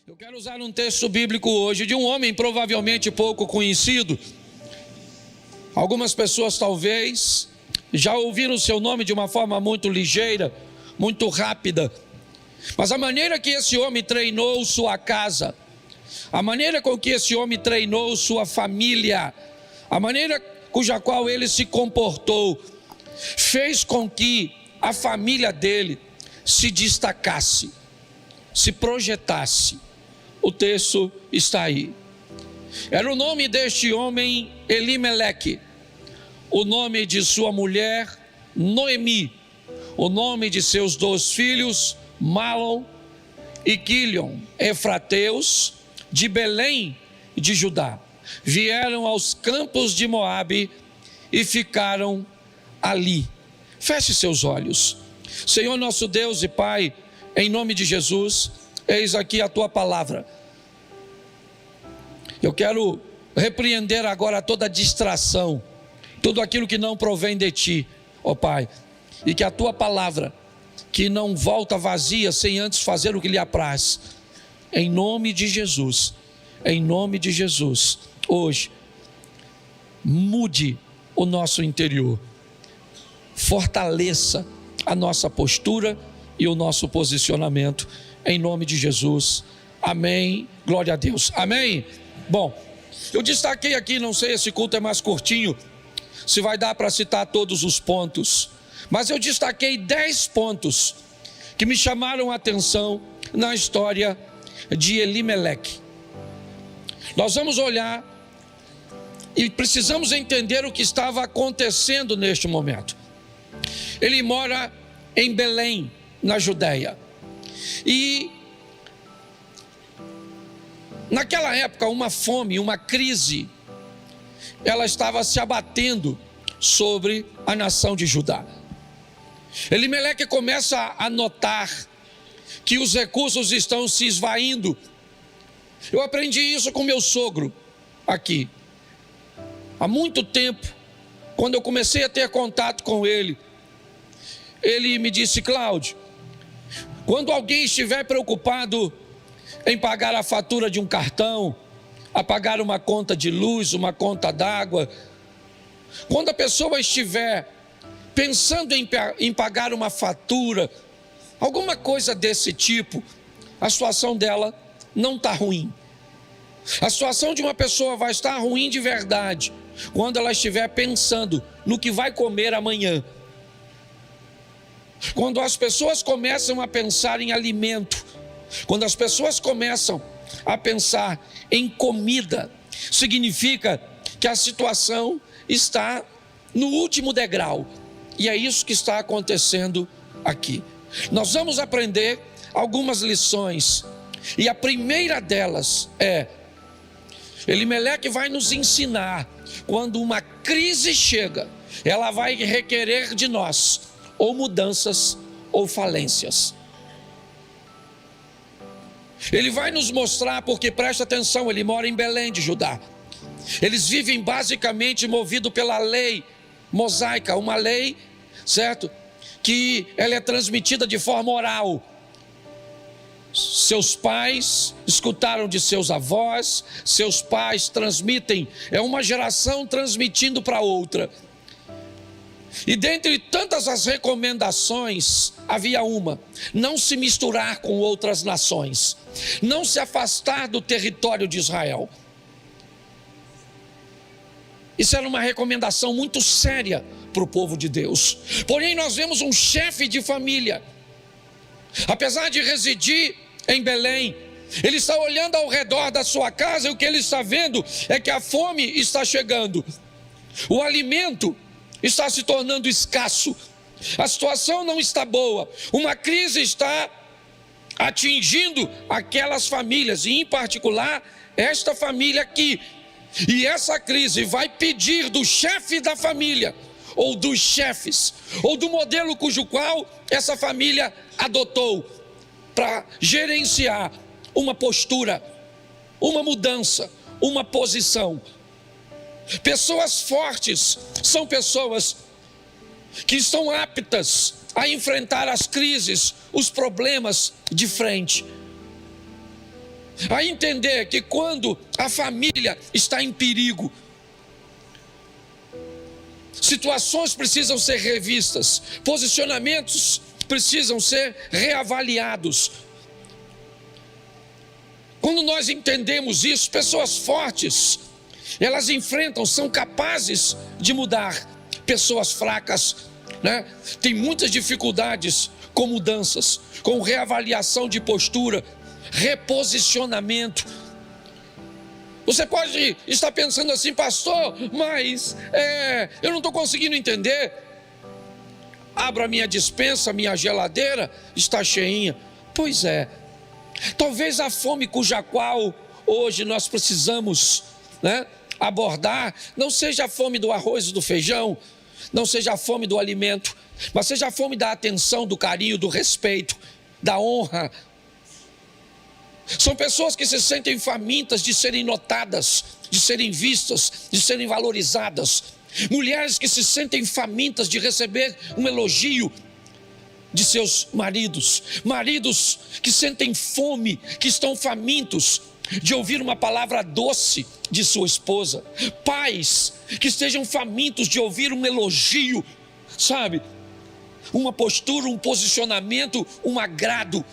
Eu quero usar um texto bíblico hoje de um homem provavelmente pouco conhecido. Algumas pessoas talvez já ouviram o seu nome de uma forma muito ligeira, muito rápida. Mas a maneira que esse homem treinou sua casa, a maneira com que esse homem treinou sua família, a maneira cuja qual ele se comportou, fez com que a família dele se destacasse, se projetasse. O texto está aí. Era o nome deste homem Elimeleque, o nome de sua mulher Noemi, o nome de seus 2 filhos Malom e Quilion, efrateus de Belém de Judá. Vieram aos campos de Moabe e ficaram ali. Feche seus olhos. Senhor nosso Deus e Pai, em nome de Jesus, eis aqui a tua palavra. Eu quero repreender agora toda distração, tudo aquilo que não provém de ti, ó Pai, e que a tua palavra, que não volta vazia sem antes fazer o que lhe apraz, em nome de Jesus, hoje, mude o nosso interior, fortaleça a nossa postura e o nosso posicionamento, em nome de Jesus, amém, glória a Deus, amém. Bom, eu destaquei aqui, não sei, esse culto é mais curtinho, se vai dar para citar todos os pontos, mas eu destaquei 10 pontos que me chamaram a atenção na história de Elimeleque. Nós vamos olhar e precisamos entender o que estava acontecendo neste momento. Ele mora em Belém, na Judéia, e naquela época uma fome, uma crise, ela estava se abatendo sobre a nação de Judá. Elimeleque começa a notar que os recursos estão se esvaindo. Eu aprendi isso com meu sogro aqui. Há muito tempo, quando eu comecei a ter contato com ele, ele me disse: Cláudio, quando alguém estiver preocupado em pagar a fatura de um cartão, a pagar uma conta de luz, uma conta d'água, quando a pessoa estiver pensando em pagar uma fatura, alguma coisa desse tipo, a situação dela não está ruim. A situação de uma pessoa vai estar ruim de verdade quando ela estiver pensando no que vai comer amanhã. Quando as pessoas começam a pensar em alimento, quando as pessoas começam a pensar em comida, significa que a situação está no último degrau. E é isso que está acontecendo aqui. Nós vamos aprender algumas lições. E a primeira delas é: Elimeleque vai nos ensinar, quando uma crise chega, ela vai requerer de nós ou mudanças ou falências. Ele vai nos mostrar, porque presta atenção, ele mora em Belém de Judá. Eles vivem basicamente movido pela lei mosaica, uma lei, certo? Que ela é transmitida de forma oral. Seus pais escutaram de seus avós, seus pais transmitem, é uma geração transmitindo para outra. E dentre tantas as recomendações, havia uma: não se misturar com outras nações, não se afastar do território de Israel. Isso era uma recomendação muito séria para o povo de Deus. Porém, nós vemos um chefe de família, apesar de residir em Belém, ele está olhando ao redor da sua casa, e o que ele está vendo é que a fome está chegando, o alimento está se tornando escasso, a situação não está boa, uma crise está atingindo aquelas famílias, e em particular esta família aqui. E essa crise vai pedir do chefe da família, ou dos chefes, ou do modelo cujo qual essa família adotou, para gerenciar uma postura, uma mudança, uma posição. Pessoas fortes são pessoas que estão aptas a enfrentar as crises, os problemas de frente. a entender que quando a família está em perigo, situações precisam ser revistas, posicionamentos precisam ser reavaliados. Quando nós entendemos isso, pessoas fortes, elas enfrentam, são capazes de mudar. Pessoas fracas, né, têm muitas dificuldades com mudanças, com reavaliação de postura, reposicionamento. Você pode estar pensando assim, pastor, mas eu não estou conseguindo entender. Abra minha despensa, minha geladeira está cheinha. Pois é, talvez a fome cuja qual hoje nós precisamos, né, abordar, não seja a fome do arroz e do feijão, não seja a fome do alimento, mas seja a fome da atenção, do carinho, do respeito, da honra. São pessoas que se sentem famintas de serem notadas, de serem vistas, de serem valorizadas. Mulheres que se sentem famintas de receber um elogio de seus maridos. Maridos que sentem fome, que estão famintos de ouvir uma palavra doce de sua esposa. Pais que estejam famintos de ouvir um elogio, sabe? Uma postura, um posicionamento, um agrado.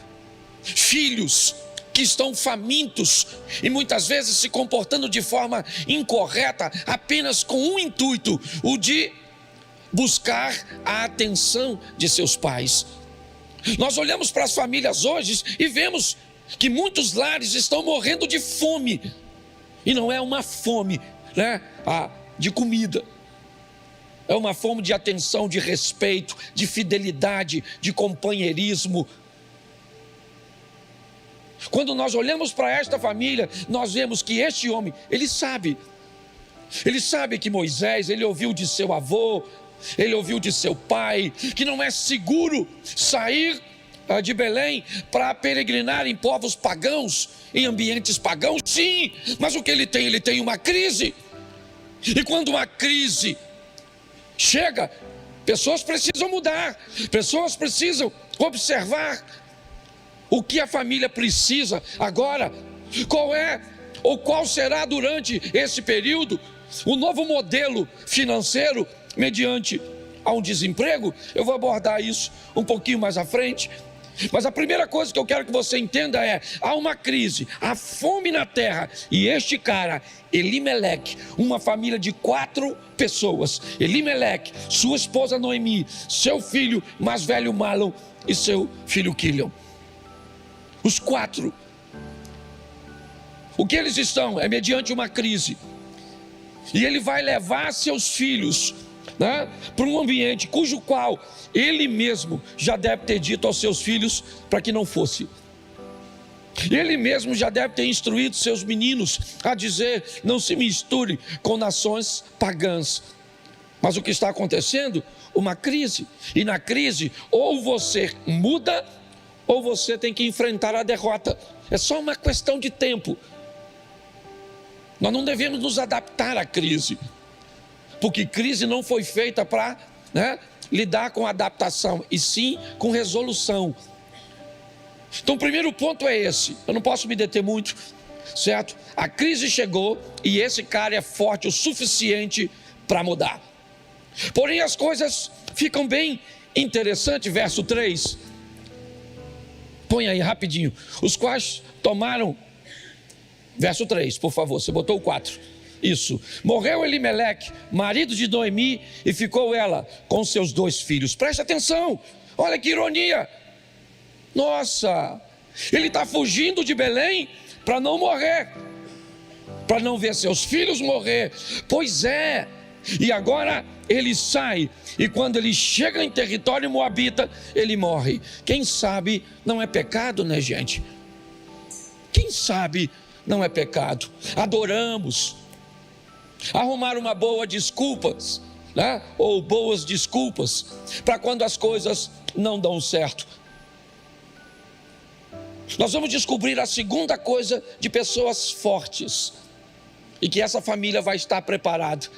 Filhos que estão famintos e muitas vezes se comportando de forma incorreta, apenas com um intuito, o de buscar a atenção de seus pais. Nós olhamos para as famílias hoje e vemos que muitos lares estão morrendo de fome, e não é uma fome, né, de comida, é uma fome de atenção, de respeito, de fidelidade, de companheirismo. Quando nós olhamos para esta família, nós vemos que este homem, ele sabe que Moisés, ele ouviu de seu avô, ele ouviu de seu pai, que não é seguro sair de Belém para peregrinar em povos pagãos, em ambientes pagãos. Sim, mas o que ele tem? Ele tem uma crise, e quando uma crise chega, pessoas precisam mudar, pessoas precisam observar o que a família precisa agora. Qual será durante esse período o novo modelo financeiro mediante a um desemprego? Eu vou abordar isso um pouquinho mais à frente. Mas a primeira coisa que eu quero que você entenda é: há uma crise, há fome na terra, e este cara, Elimeleque, uma família de 4 pessoas, Elimeleque, sua esposa Noemi, seu filho mais velho Malom e seu filho Quilion, os 4, o que eles estão é mediante uma crise, e ele vai levar seus filhos, né, para um ambiente cujo qual ele mesmo já deve ter dito aos seus filhos para que não fosse. Ele mesmo já deve ter instruído seus meninos a dizer: não se misture com nações pagãs. Mas o que está acontecendo? Uma crise, e na crise ou você muda ou você tem que enfrentar a derrota. É só uma questão de tempo. Nós não devemos nos adaptar à crise, porque crise não foi feita para, né, lidar com adaptação, e sim com resolução. Então o primeiro ponto é esse. Eu não posso me deter muito, certo? A crise chegou e esse cara é forte o suficiente para mudar. Porém as coisas ficam bem interessantes. Verso 3, põe aí rapidinho. Os quais tomaram, verso 3, por favor, você botou o 4. Isso. Morreu Elimeleque, marido de Noemi, e ficou ela com seus 2 filhos. Preste atenção, olha que ironia. Nossa, ele está fugindo de Belém para não morrer, para não ver seus filhos morrer. Pois é, e agora ele sai, e quando ele chega em território moabita, ele morre. Quem sabe não é pecado, né, gente? Quem sabe não é pecado. Adoramos, arrumar uma boa desculpas, né? Ou boas desculpas para quando as coisas não dão certo. Nós vamos descobrir a segunda coisa de pessoas fortes, e que essa família vai estar preparada.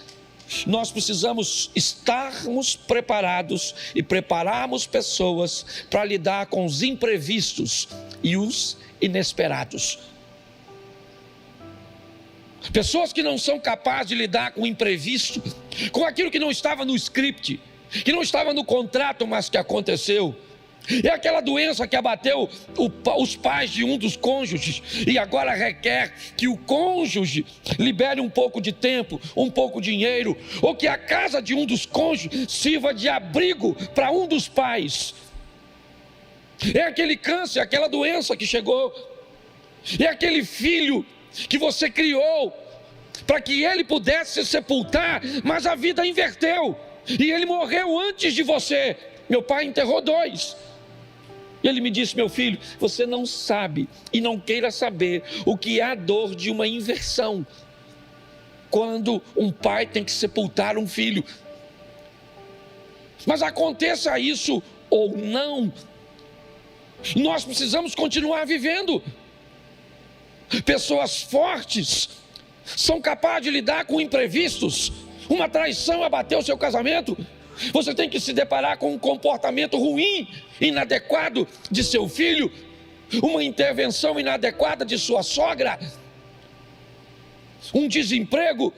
Nós precisamos estarmos preparados e prepararmos pessoas para lidar com os imprevistos e os inesperados. Pessoas que não são capazes de lidar com o imprevisto, com aquilo que não estava no script, que não estava no contrato, mas que aconteceu. É aquela doença que abateu os pais de um dos cônjuges e agora requer que o cônjuge libere um pouco de tempo, um pouco de dinheiro, ou que a casa de um dos cônjuges sirva de abrigo para um dos pais. É aquele câncer, aquela doença que chegou. É aquele filho que você criou para que ele pudesse sepultar, mas a vida inverteu e ele morreu antes de você. Meu pai enterrou 2. E ele me disse: meu filho, você não sabe e não queira saber o que é a dor de uma inversão, quando um pai tem que sepultar um filho. Mas aconteça isso ou não, nós precisamos continuar vivendo. Pessoas fortes são capazes de lidar com imprevistos. Uma traição abateu o seu casamento, você tem que se deparar com um comportamento ruim, inadequado de seu filho, uma intervenção inadequada de sua sogra, um desemprego,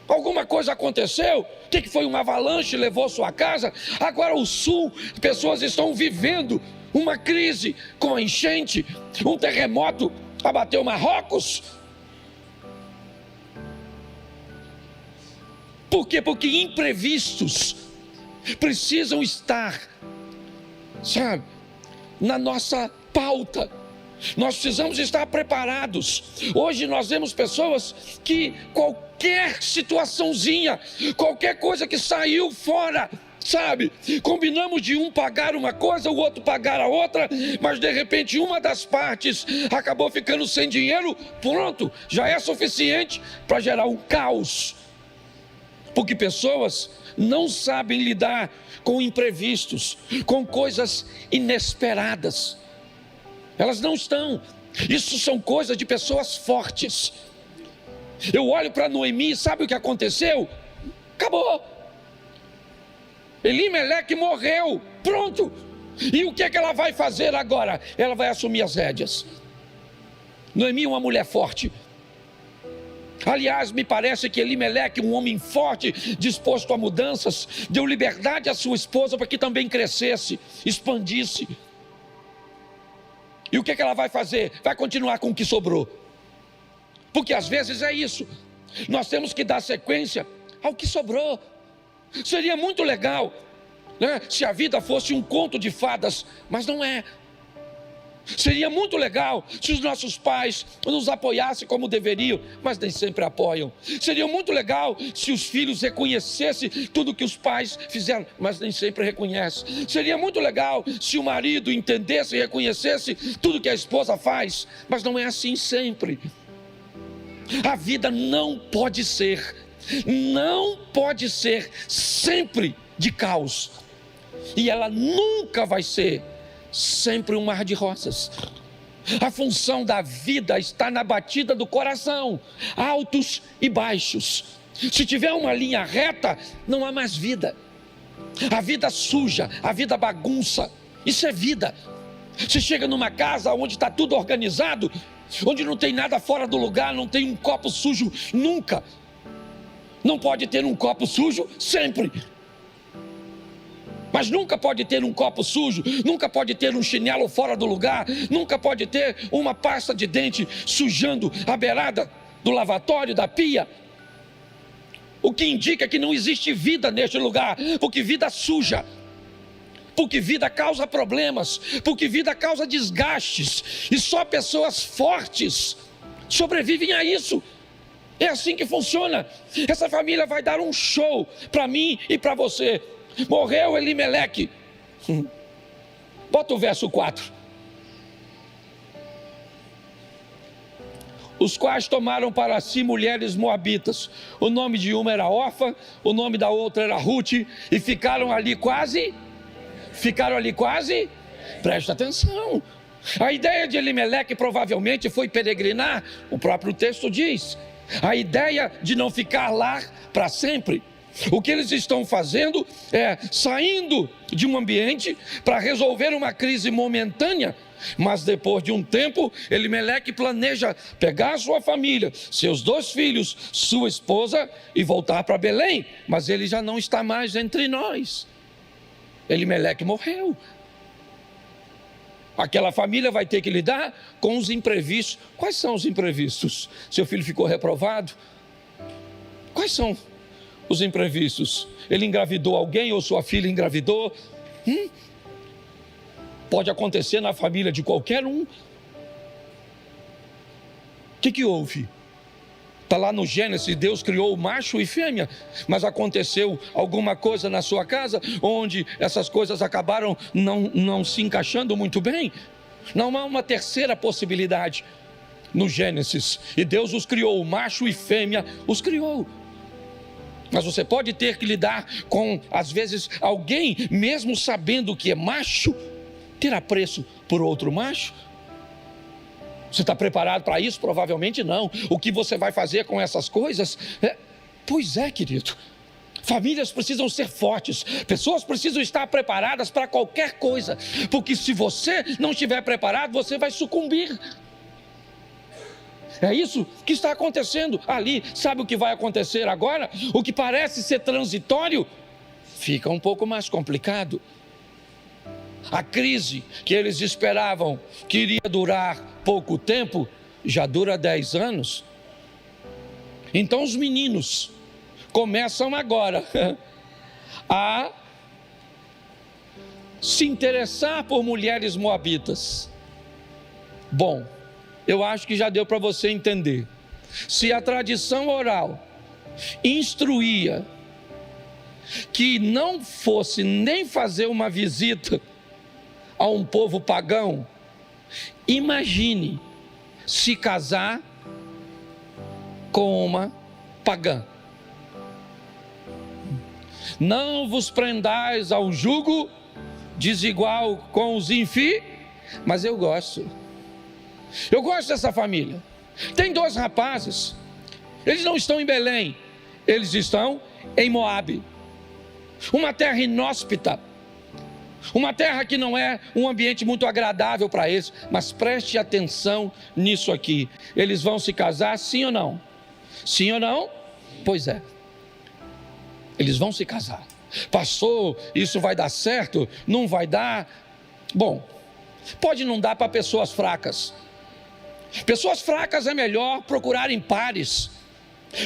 alguma coisa aconteceu. O que foi? Uma avalanche levou sua casa. Agora o sul, pessoas estão vivendo uma crise com a enchente, um terremoto abateu Marrocos. Por quê? Porque imprevistos precisam estar, sabe, na nossa pauta. Nós precisamos estar preparados. Hoje nós vemos pessoas que qualquer situaçãozinha, qualquer coisa que saiu fora, sabe, combinamos de um pagar uma coisa, o outro pagar a outra, mas de repente uma das partes acabou ficando sem dinheiro, pronto, já é suficiente para gerar um caos. Porque pessoas não sabem lidar com imprevistos, com coisas inesperadas. Elas não estão. Isso são coisas de pessoas fortes. Eu olho para Noemi, sabe o que aconteceu? Acabou. Elimeleque morreu, pronto. E o que é que ela vai fazer agora? Ela vai assumir as rédeas. Noemi é uma mulher forte. Aliás, me parece que Elimeleque, um homem forte, disposto a mudanças, deu liberdade à sua esposa para que também crescesse, expandisse. E o que é que ela vai fazer? Vai continuar com o que sobrou. Porque às vezes é isso. Nós temos que dar sequência ao que sobrou. Seria muito legal, né, se a vida fosse um conto de fadas, mas não é. Seria muito legal se os nossos pais nos apoiassem como deveriam, mas nem sempre apoiam. Seria muito legal se os filhos reconhecessem tudo que os pais fizeram, mas nem sempre reconhecem. Seria muito legal se o marido entendesse e reconhecesse tudo que a esposa faz, mas não é assim sempre. A vida não pode ser sempre de caos. E ela nunca vai ser sempre um mar de rosas. A função da vida está na batida do coração, altos e baixos. Se tiver uma linha reta, não há mais vida. A vida suja, a vida bagunça, isso é vida. Você chega numa casa onde está tudo organizado, onde não tem nada fora do lugar, não tem um copo sujo nunca. Não pode ter um copo sujo sempre. Mas nunca pode ter um copo sujo, nunca pode ter um chinelo fora do lugar, nunca pode ter uma pasta de dente sujando a beirada do lavatório, da pia. O que indica que não existe vida neste lugar, porque vida suja, porque vida causa problemas, porque vida causa desgastes, e só pessoas fortes sobrevivem a isso. É assim que funciona. Essa família vai dar um show para mim e para você. Morreu Elimeleque. Bota o verso 4. Os quais tomaram para si mulheres moabitas. O nome de uma era Orfa, o nome da outra era Ruth, e ficaram ali quase. Presta atenção. A ideia de Elimeleque provavelmente foi peregrinar. O próprio texto diz. A ideia de não ficar lá para sempre. O que eles estão fazendo é saindo de um ambiente para resolver uma crise momentânea, Mas depois de um tempo, Elimeleque planeja pegar a sua família, seus 2 filhos, sua esposa e voltar para Belém. Mas ele já não está mais entre nós. Elimeleque morreu. Aquela família vai ter que lidar com os imprevistos. Quais são os imprevistos? Seu filho ficou reprovado? Quais são os imprevistos? Ele engravidou alguém ou sua filha engravidou? Pode acontecer na família de qualquer um. O que houve? Está lá no Gênesis, Deus criou macho e fêmea, mas aconteceu alguma coisa na sua casa, onde essas coisas acabaram não se encaixando muito bem. Não há uma terceira possibilidade no Gênesis, e Deus os criou, macho e fêmea os criou. Mas você pode ter que lidar com, às vezes, alguém, mesmo sabendo que é macho, ter apreço por outro macho. Você está preparado para isso? Provavelmente não. O que você vai fazer com essas coisas? Pois é, querido. Famílias precisam ser fortes. Pessoas precisam estar preparadas para qualquer coisa. Porque se você não estiver preparado, você vai sucumbir. É isso que está acontecendo ali. Sabe o que vai acontecer agora? O que parece ser transitório fica um pouco mais complicado. A crise que eles esperavam que iria durar pouco tempo, já dura 10 anos. Então os meninos começam agora a se interessar por mulheres moabitas. Bom, eu acho que já deu para você entender. Se a tradição oral instruía que não fosse nem fazer uma visita a um povo pagão, imagine se casar com uma pagã. Não vos prendais ao jugo desigual com os ímpios, mas eu gosto dessa família. Tem 2 rapazes, eles não estão em Belém, eles estão em Moabe, uma terra inóspita, uma terra que não é um ambiente muito agradável para eles. Mas preste atenção nisso aqui. Eles vão se casar, sim ou não? Sim ou não? Pois é. Eles vão se casar. Pastor, isso vai dar certo? Não vai dar? Bom, pode não dar para pessoas fracas. Pessoas fracas é melhor procurarem pares.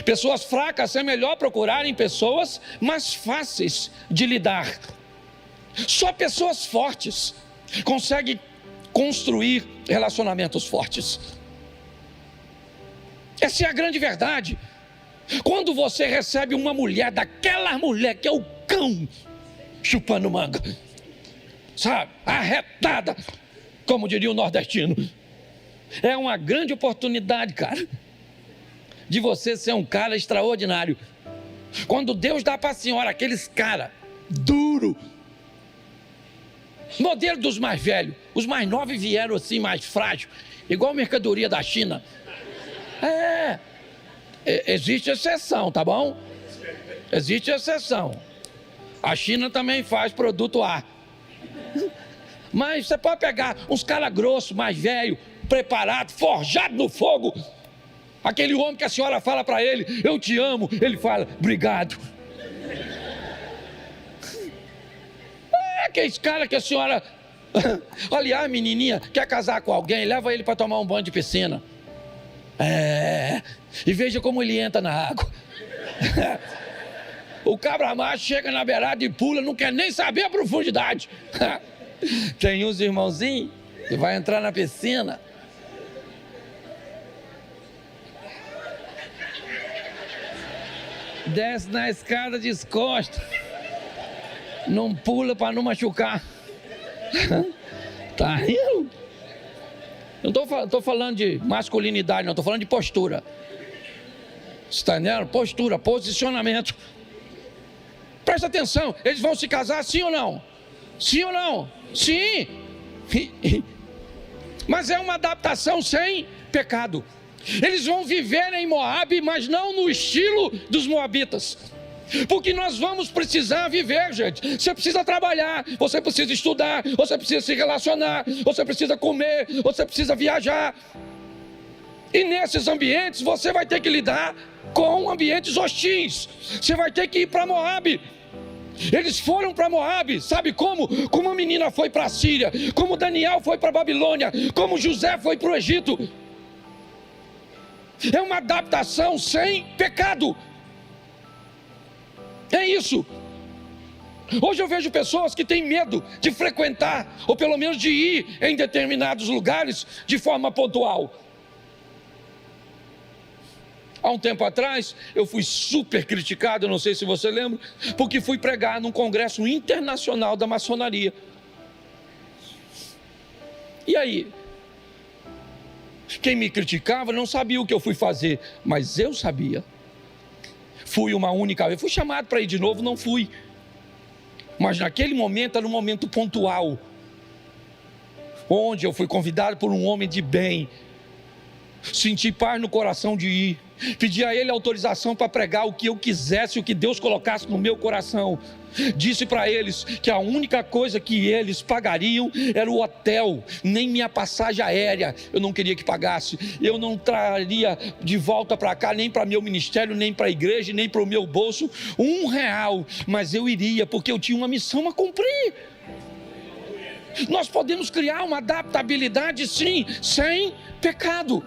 Pessoas fracas é melhor procurarem pessoas mais fáceis de lidar. Só pessoas fortes conseguem construir relacionamentos fortes. Essa é a grande verdade. Quando você recebe uma mulher, daquela mulher que é o cão chupando manga, sabe, arretada, como diria o nordestino, é uma grande oportunidade, cara, de você ser um cara extraordinário. Quando Deus dá para a senhora aqueles cara duro, modelo dos mais velhos, os mais novos vieram assim mais frágil, igual mercadoria da China. Existe exceção, tá bom? Existe exceção. A China também faz produto A. Mas você pode pegar uns caras grossos, mais velho, preparado, forjado no fogo. Aquele homem que a senhora fala para ele, eu te amo, ele fala, obrigado. Aqueles caras que a senhora, aliás, menininha, quer casar com alguém, leva ele para tomar um banho de piscina. E veja como ele entra na água. O cabra macho chega na beirada e pula, não quer nem saber a profundidade. Tem uns irmãozinhos que vai entrar na piscina, desce na escada descosta, não pula para não machucar. Tá rindo? Eu não estou falando de masculinidade, não, estou falando de postura. Você está entendendo? Postura, posicionamento. Presta atenção, eles vão se casar sim ou não? Sim ou não? Sim. Mas é uma adaptação sem pecado. Eles vão viver em Moabe, mas não no estilo dos moabitas. Porque nós vamos precisar viver, gente. Você precisa trabalhar, você precisa estudar, você precisa se relacionar, você precisa comer, você precisa viajar. E nesses ambientes você vai ter que lidar com ambientes hostis. Você vai ter que ir para Moabe. Eles foram para Moabe, sabe como? Como a menina foi para a Síria, como Daniel foi para a Babilônia, como José foi para o Egito. É uma adaptação sem pecado. É isso. Hoje eu vejo pessoas que têm medo de frequentar, ou pelo menos de ir em determinados lugares de forma pontual. Há um tempo atrás, eu fui super criticado, não sei se você lembra, porque fui pregar num congresso internacional da maçonaria. E aí? Quem me criticava não sabia o que eu fui fazer, mas eu sabia. Fui uma única vez, fui chamado para ir de novo, não fui. Mas naquele momento era um momento pontual, onde eu fui convidado por um homem de bem. Senti paz no coração de ir. Pedi a ele autorização para pregar o que eu quisesse, o que Deus colocasse no meu coração. Disse para eles que a única coisa que eles pagariam era o hotel, nem minha passagem aérea eu não queria que pagasse. Eu não traria de volta para cá, nem para meu ministério, nem para a igreja, nem para o meu bolso, R$1, mas eu iria, porque eu tinha uma missão a cumprir. Nós podemos criar uma adaptabilidade, sim, sem pecado.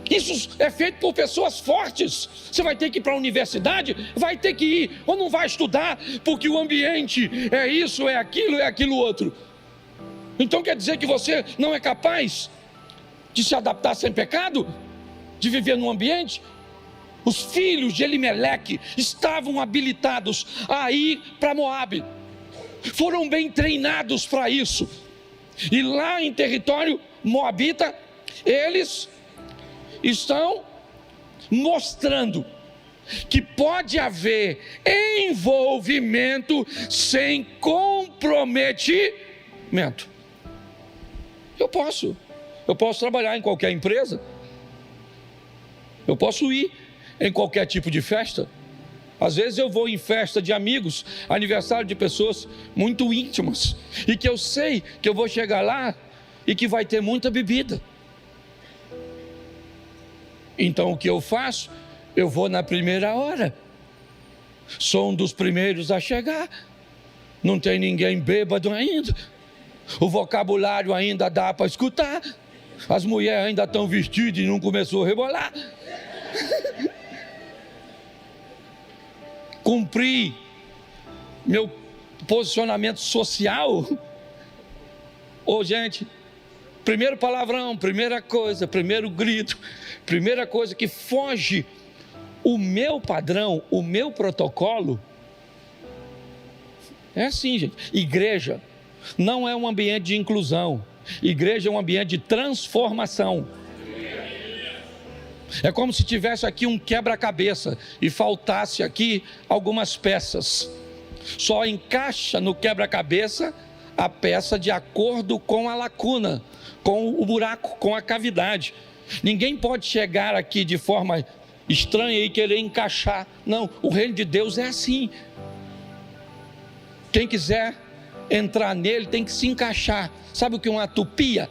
Isso é feito por pessoas fortes. Você vai ter que ir para a universidade, vai ter que ir, ou não vai estudar, porque o ambiente é isso, é aquilo outro. Então quer dizer que você não é capaz de se adaptar sem pecado? De viver num ambiente? Os filhos de Elimeleque estavam habilitados a ir para Moabe. Foram bem treinados para isso. E lá em território moabita, eles estão mostrando que pode haver envolvimento sem comprometimento. Eu posso trabalhar em qualquer empresa, eu posso ir em qualquer tipo de festa. Às vezes eu vou em festa de amigos, aniversário de pessoas muito íntimas, e que eu sei que eu vou chegar lá e que vai ter muita bebida. Então o que eu faço? Eu vou na primeira hora. Sou um dos primeiros a chegar. Não tem ninguém bêbado ainda. O vocabulário ainda dá para escutar. As mulheres ainda estão vestidas e não começou a rebolar. Cumpri meu posicionamento social. Ô, gente, primeiro palavrão, primeira coisa, primeiro grito, primeira coisa que foge o meu padrão, o meu protocolo. É assim, gente. Igreja não é um ambiente de inclusão. Igreja é um ambiente de transformação. É como se tivesse aqui um quebra-cabeça e faltasse aqui algumas peças. Só encaixa no quebra-cabeça a peça de acordo com a lacuna, com o buraco, com a cavidade. Ninguém pode chegar aqui de forma estranha e querer encaixar. Não, o reino de Deus é assim. Quem quiser entrar nele tem que se encaixar. Sabe o que é uma tupia?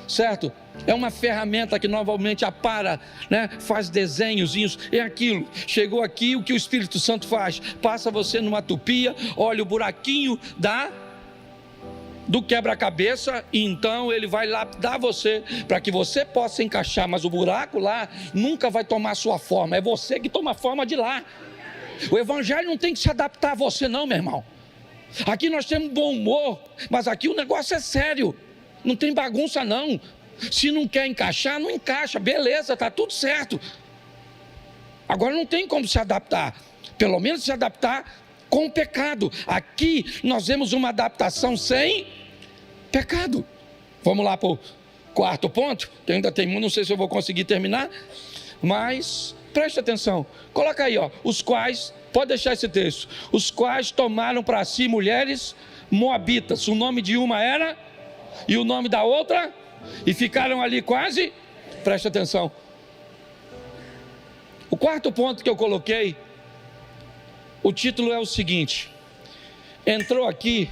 Certo? É uma ferramenta que normalmente apara, né? Faz desenhozinhos, é aquilo. Chegou aqui, o que o Espírito Santo faz? Passa você numa tupia, olha o buraquinho do quebra-cabeça, e então ele vai lapidar você para que você possa encaixar, mas o buraco lá nunca vai tomar sua forma, é você que toma a forma de lá. O evangelho não tem que se adaptar a você não, meu irmão. Aqui nós temos bom humor, mas aqui o negócio é sério, não tem bagunça não. Se não quer encaixar, não encaixa, beleza, está tudo certo. Agora não tem como se adaptar, pelo menos se adaptar com o pecado. Aqui nós vemos uma adaptação sem pecado. Vamos lá para o quarto ponto, que ainda tem, não sei se eu vou conseguir terminar, mas preste atenção, coloca aí, ó, os quais, pode deixar esse texto, os quais tomaram para si mulheres moabitas, o nome de uma era, e o nome da outra, e ficaram ali quase, preste atenção, o quarto ponto que eu coloquei O título é o seguinte: entrou aqui,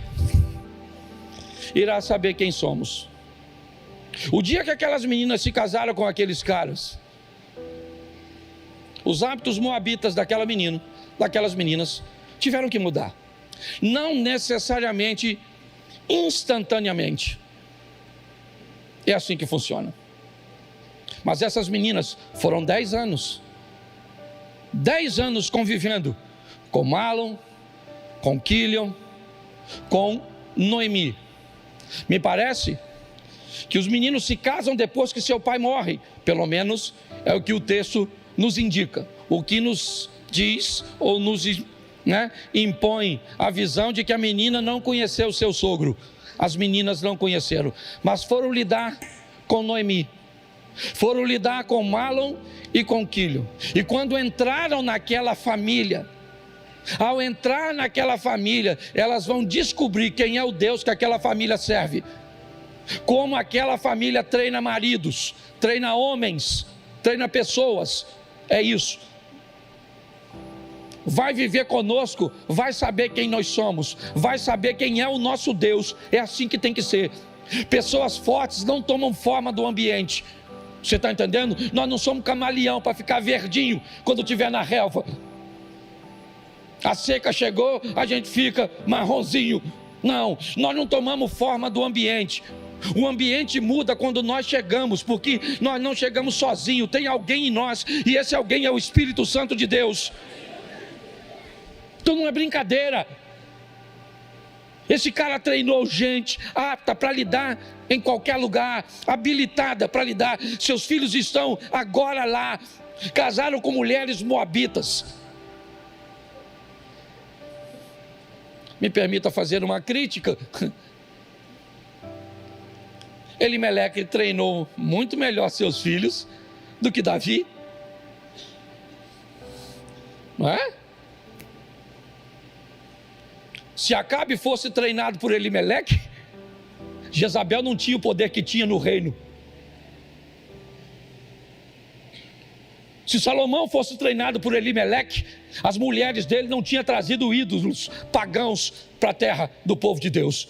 irá saber quem somos. O dia que aquelas meninas se casaram com aqueles caras, os hábitos moabitas daquelas meninas tiveram que mudar. Não necessariamente instantaneamente. É assim que funciona. Mas essas meninas foram 10 anos. 10 anos convivendo com Mahlon, com Quilion, com Noemi. Me parece que os meninos se casam depois que seu pai morre. Pelo menos é o que o texto nos indica. O que nos diz ou nos impõe a visão de que a menina não conheceu o seu sogro. As meninas não conheceram, mas foram lidar com Noemi. Foram lidar com Mahlon e com Quilion. E quando entraram naquela família, ao entrar naquela família, elas vão descobrir quem é o Deus que aquela família serve. Como aquela família treina maridos, treina homens, treina pessoas. É isso. Vai viver conosco, vai saber quem nós somos, vai saber quem é o nosso Deus. É assim que tem que ser. Pessoas fortes não tomam forma do ambiente. Você está entendendo? Nós não somos camaleão para ficar verdinho quando estiver na relva. A seca chegou, a gente fica marronzinho. Não, nós não tomamos forma do ambiente. O ambiente muda quando nós chegamos, porque nós não chegamos sozinhos. Tem alguém em nós, e esse alguém é o Espírito Santo de Deus. Então não é brincadeira. Esse cara treinou gente apta para lidar em qualquer lugar, habilitada para lidar. Seus filhos estão agora lá, casaram com mulheres moabitas. Me permita fazer uma crítica. Elimeleque treinou muito melhor seus filhos do que Davi. Não é? Se Acabe fosse treinado por Elimeleque, Jezabel não tinha o poder que tinha no reino. Se Salomão fosse treinado por Elimeleque, as mulheres dele não tinham trazido ídolos pagãos para a terra do povo de Deus.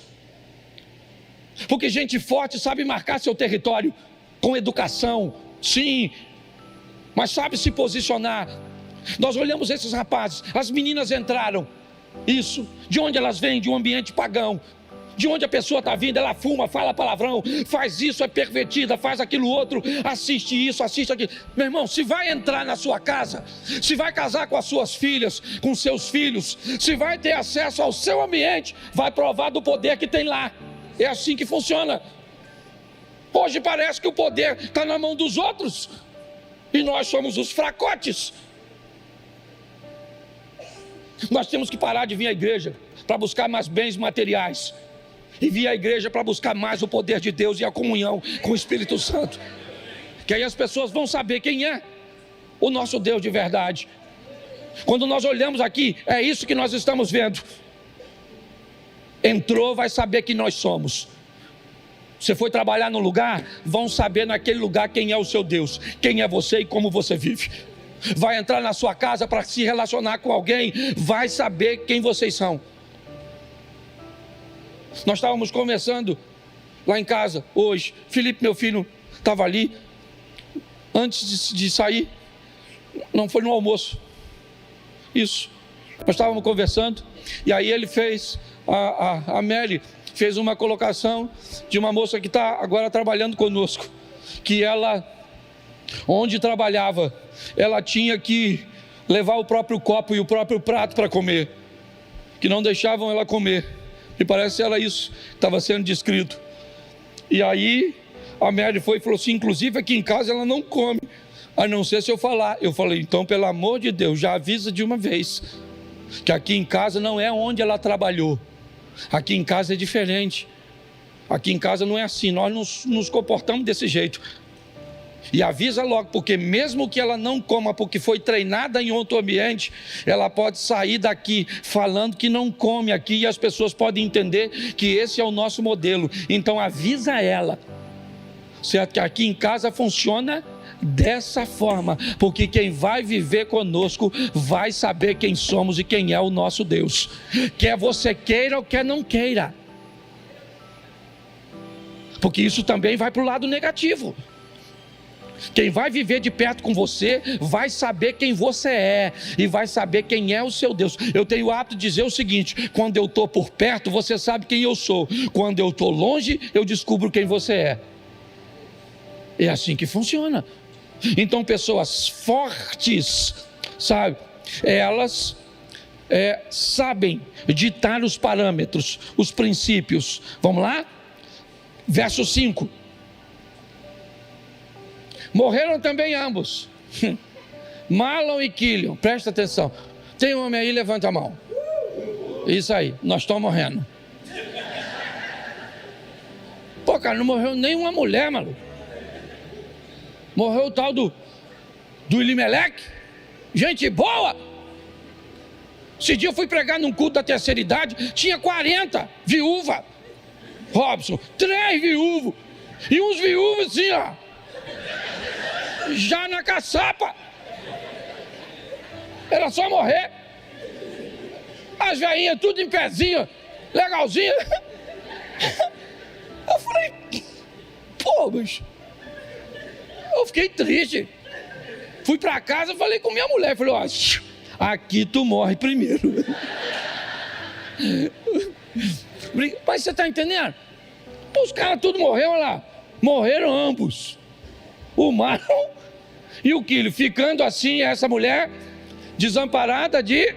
Porque gente forte sabe marcar seu território com educação, sim, mas sabe se posicionar. Nós olhamos esses rapazes, as meninas entraram. Isso, de onde elas vêm? De um ambiente pagão. De onde a pessoa está vindo, ela fuma, fala palavrão, faz isso, é pervertida, faz aquilo outro, assiste isso, assiste aquilo. Meu irmão, se vai entrar na sua casa, se vai casar com as suas filhas, com seus filhos, se vai ter acesso ao seu ambiente, vai provar do poder que tem lá. É assim que funciona. Hoje parece que o poder está na mão dos outros, e nós somos os fracotes. Nós temos que parar de vir à igreja para buscar mais bens materiais e vir à igreja para buscar mais o poder de Deus e a comunhão com o Espírito Santo, que aí as pessoas vão saber quem é o nosso Deus de verdade. Quando nós olhamos aqui, é isso que nós estamos vendo. Entrou, vai saber quem nós somos. Você foi trabalhar num lugar, vão saber naquele lugar quem é o seu Deus, quem é você e como você vive. Vai entrar na sua casa para se relacionar com alguém, vai saber quem vocês são. Nós estávamos conversando lá em casa hoje. Felipe, meu filho, estava ali. Antes de sair, não foi no almoço. Isso. Nós estávamos conversando. E aí ele fez, a Mary fez uma colocação de uma moça que está agora trabalhando conosco. Que ela, onde trabalhava, ela tinha que levar o próprio copo e o próprio prato para comer, que não deixavam ela comer. Me parece que era isso que estava sendo descrito. E aí a Mary foi e falou assim: inclusive aqui em casa ela não come, a não ser se eu falar. Eu falei: então pelo amor de Deus, já avisa de uma vez, que aqui em casa não é onde ela trabalhou, aqui em casa é diferente, aqui em casa não é assim, nós nos comportamos desse jeito. E avisa logo, porque mesmo que ela não coma porque foi treinada em outro ambiente, ela pode sair daqui falando que não come aqui, e as pessoas podem entender que esse é o nosso modelo. Então avisa ela, certo? Que aqui em casa funciona dessa forma, porque quem vai viver conosco vai saber quem somos e quem é o nosso Deus, quer você queira ou quer não queira, porque isso também vai para o lado negativo. Quem vai viver de perto com você vai saber quem você é e vai saber quem é o seu Deus. Eu tenho o hábito de dizer o seguinte: quando eu estou por perto, você sabe quem eu sou. Quando eu estou longe, eu descubro quem você é. É assim que funciona. Então, pessoas fortes, sabe, elas sabem ditar os parâmetros, os princípios. Vamos lá? Verso 5. Morreram também ambos, Mahlon e Quilion. Presta atenção. Tem um homem aí, levanta a mão. Isso aí, nós estamos morrendo. Pô, cara, não morreu nenhuma mulher, maluco. Morreu o tal do Elimeleque. Gente boa. Esse dia eu fui pregar num culto da terceira idade, tinha 40 viúvas. Robson, 3 viúvos. E uns viúvos assim, ó, já na caçapa. Era só morrer. As velhinhas tudo em pezinho, legalzinho. Eu falei, pô, bicho, eu fiquei triste. Fui pra casa e falei com minha mulher, falei, ó, aqui tu morre primeiro. Mas você tá entendendo? Pô, os caras tudo morreram, olha lá. Morreram ambos, o Mahlon e o Quilion, ficando assim essa mulher desamparada de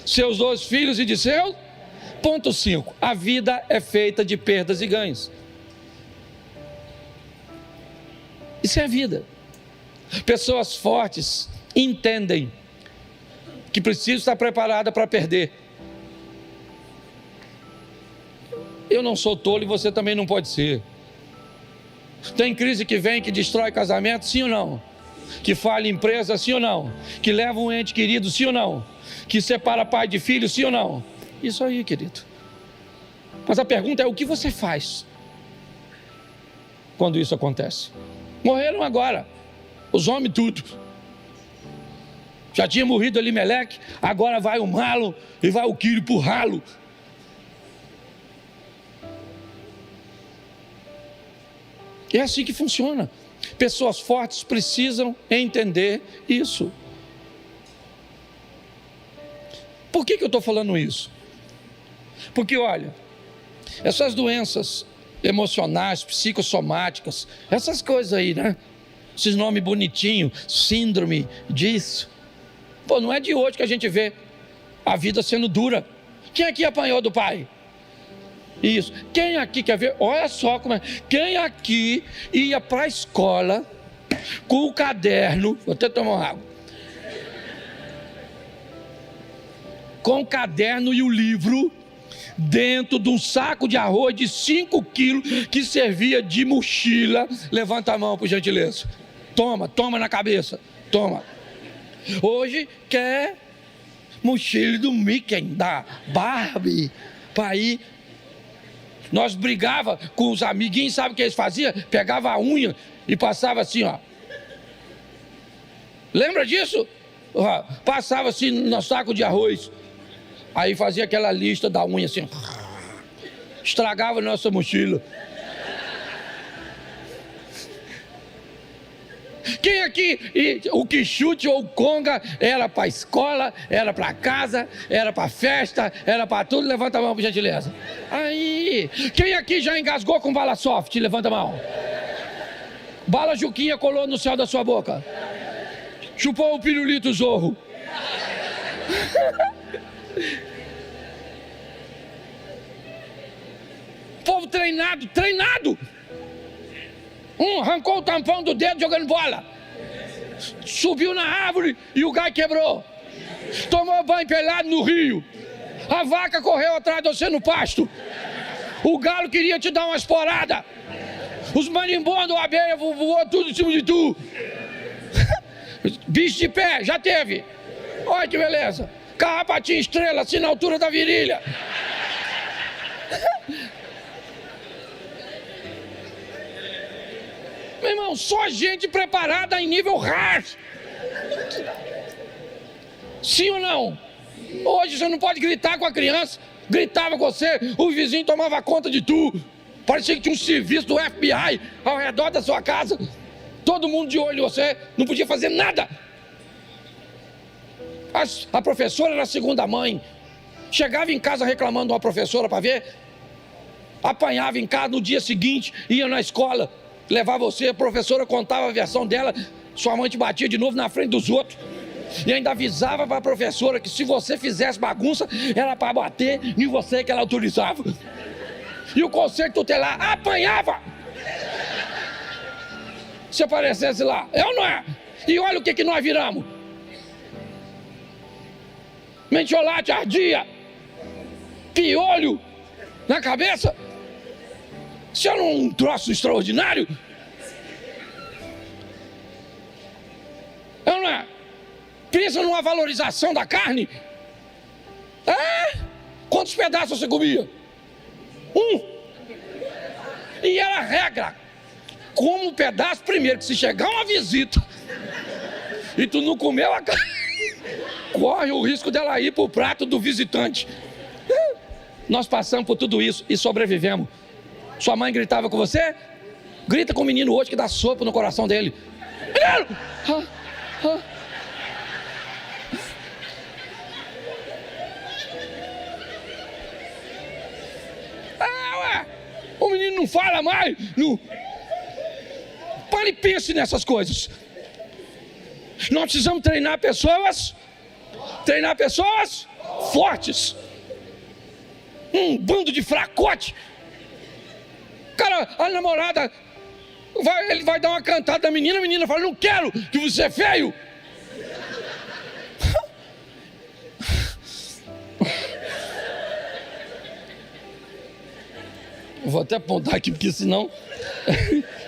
seus 2 filhos e de seus. Ponto 5. A vida é feita de perdas e ganhos. Isso é a vida. Pessoas fortes entendem que precisam estar preparadas para perder. Eu não sou tolo e você também não pode ser. Tem crise que vem, que destrói casamento, sim ou não? Que falha empresa, sim ou não? Que leva um ente querido, sim ou não? Que separa pai de filho, sim ou não? Isso aí, querido. Mas a pergunta é: o que você faz quando isso acontece? Morreram agora, os homens tudo. Já tinha morrido Elimeleque, agora vai o Mahlon e vai o Quilion pro ralo. É assim que funciona. Pessoas fortes precisam entender isso. Por que eu estou falando isso? Porque, olha, essas doenças emocionais, psicossomáticas, essas coisas aí, né? Esses nomes bonitinhos, síndrome disso. Pô, não é de hoje que a gente vê a vida sendo dura. Quem aqui apanhou do pai? Isso. Quem aqui quer ver? Olha só como é. Quem aqui ia para a escola com o caderno, vou até tomar uma água, com o caderno e o livro dentro de um saco de arroz de 5 quilos que servia de mochila? Levanta a mão, por gentileza. Toma na cabeça. Toma. Hoje quer mochila do Mickey, da Barbie, para ir. Nós brigava com os amiguinhos, sabe o que eles faziam? Pegava a unha e passava assim, ó. Lembra disso? Passava assim no saco de arroz. Aí fazia aquela lista da unha assim. Estragava a nossa mochila. Quem aqui, o quichute ou o conga era para escola, era para casa, era para festa, era para tudo? Levanta a mão, por gentileza. Aí, quem aqui já engasgou com bala soft? Levanta a mão. Bala Juquinha colou no céu da sua boca. Chupou o pirulito Zorro. Povo treinado. Arrancou o tampão do dedo jogando bola. Subiu na árvore e o gai quebrou. Tomou banho pelado no rio. A vaca correu atrás de você no pasto. O galo queria te dar uma esporada. Os marimbondos, a abelha voou tudo em cima de tu. Bicho de pé, já teve. Olha que beleza. Carrapatinho estrela, assim na altura da virilha. Meu irmão, só gente preparada em nível hard. Sim ou não? Hoje você não pode gritar com a criança. Gritava com você, o vizinho tomava conta de tu. Parecia que tinha um serviço do FBI ao redor da sua casa. Todo mundo de olho em você, não podia fazer nada. A professora era a segunda mãe. Chegava em casa reclamando de uma professora para ver. Apanhava em casa no dia seguinte, ia na escola, levava você, a professora contava a versão dela, sua mãe te batia de novo na frente dos outros. E ainda avisava para a professora que se você fizesse bagunça, era para bater em você que ela autorizava. E o conselho tutelar apanhava. Se aparecesse lá, é ou não é? E olha o que nós viramos. Mentiolate ardia, piolho na cabeça. Isso é um troço extraordinário. É ou não é? Pensa numa valorização da carne. Quantos pedaços você comia? Um. E era a regra. Como um pedaço primeiro, que se chegar uma visita e tu não comeu a carne, corre o risco dela ir para o prato do visitante. Nós passamos por tudo isso e sobrevivemos. Sua mãe gritava com você? Grita com o menino hoje que dá sopa no coração dele. Menino! O menino não fala mais. Não. Pare e pense nessas coisas. Nós precisamos treinar pessoas fortes. Um bando de fracote. Cara, a namorada ele vai dar uma cantada na menina, a menina fala, não quero, que você é feio. Vou até apontar aqui, porque senão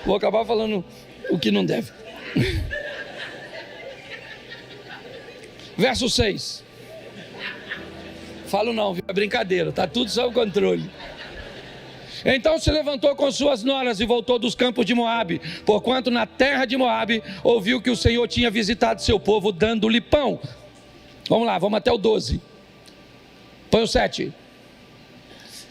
vou acabar falando o que não deve. Verso 6. Falo não, viu? É brincadeira, está tudo sob controle. Então se levantou com suas noras e voltou dos campos de Moabe, porquanto na terra de Moabe ouviu que o Senhor tinha visitado seu povo, dando-lhe pão. Vamos lá, vamos até o 12. Põe o 7.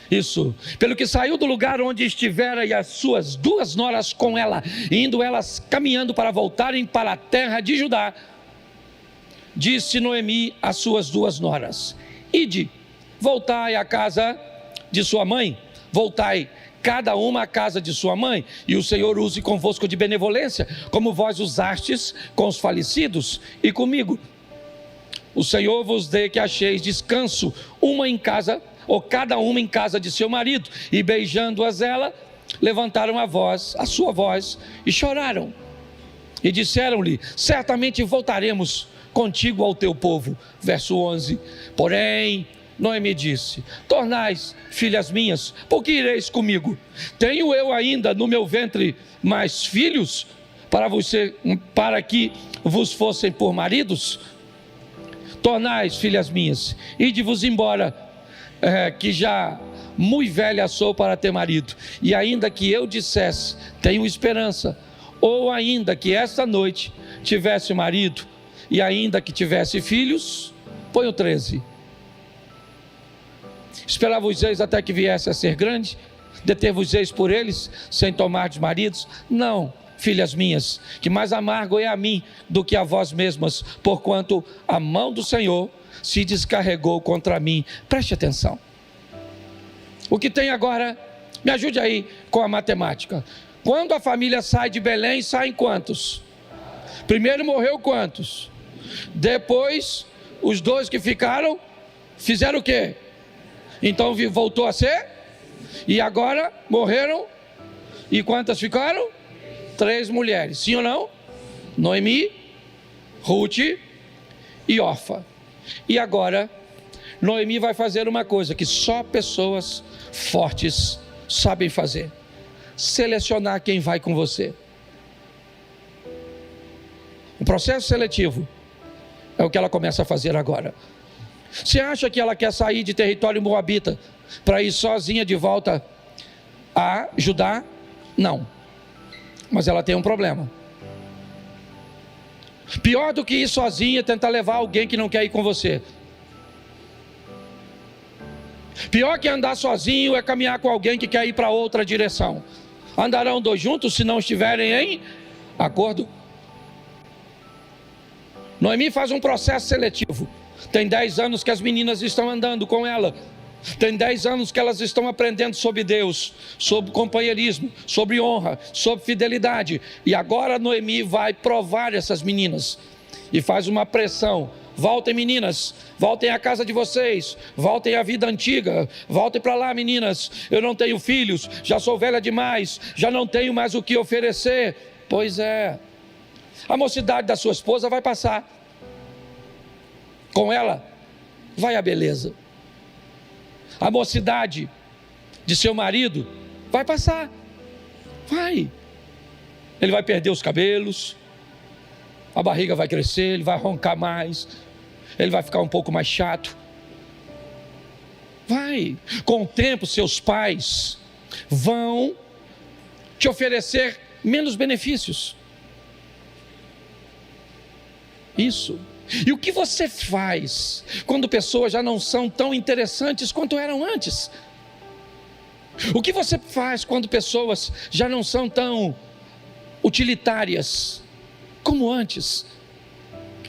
Isso, pelo que saiu do lugar onde estivera e as suas duas noras com ela, indo elas caminhando para voltarem para a terra de Judá, disse Noemi às suas duas noras: ide, voltai à casa de sua mãe, voltai cada uma à casa de sua mãe, e o Senhor use convosco de benevolência, como vós usastes com os falecidos e comigo. O Senhor vos dê que acheis descanso, uma em casa, ou cada uma em casa de seu marido. E beijando-as ela, levantaram a sua voz, e choraram. E disseram-lhe: certamente voltaremos contigo ao teu povo. Verso 11. Porém, Noemi disse: tornais, filhas minhas, porque ireis comigo? Tenho eu ainda no meu ventre mais filhos, para que vos fossem por maridos? Tornais, filhas minhas, ide-vos embora, que já muito velha sou para ter marido. E ainda que eu dissesse, tenho esperança, ou ainda que esta noite tivesse marido, e ainda que tivesse filhos, põe o 13. Esperar-vos-eis até que viesse a ser grande, deter-vos-eis por eles, sem tomardes maridos? Não, filhas minhas, que mais amargo é a mim do que a vós mesmas, porquanto a mão do Senhor se descarregou contra mim. Preste atenção. O que tem agora, me ajude aí com a matemática. Quando a família sai de Belém, saem quantos? Primeiro morreu quantos? Depois, os dois que ficaram, fizeram o quê? Então voltou a ser? E agora morreram? E quantas ficaram? 3 mulheres, sim ou não? Noemi, Ruth e Orfa. E agora, Noemi vai fazer uma coisa que só pessoas fortes sabem fazer: selecionar quem vai com você. O processo seletivo é o que ela começa a fazer agora. Você acha que ela quer sair de território moabita para ir sozinha de volta a Judá? Não. Mas ela tem um problema. Pior do que ir sozinha, tentar levar alguém que não quer ir com você. Pior que andar sozinho é caminhar com alguém que quer ir para outra direção. Andarão dois juntos se não estiverem em acordo. Noemi faz um processo seletivo. Tem 10 anos que as meninas estão andando com ela. Tem 10 anos que elas estão aprendendo sobre Deus, sobre companheirismo, sobre honra, sobre fidelidade. E agora Noemi vai provar essas meninas. E faz uma pressão. Voltem, meninas, voltem à casa de vocês, voltem à vida antiga, voltem para lá, meninas. Eu não tenho filhos, já sou velha demais, já não tenho mais o que oferecer. Pois é, a mocidade da sua esposa vai passar. Com ela vai a beleza. A mocidade de seu marido vai passar. Vai. Ele vai perder os cabelos, a barriga vai crescer, ele vai roncar mais, ele vai ficar um pouco mais chato. Vai. Com o tempo, seus pais vão te oferecer menos benefícios. Isso. E o que você faz quando pessoas já não são tão interessantes quanto eram antes? O que você faz quando pessoas já não são tão utilitárias como antes?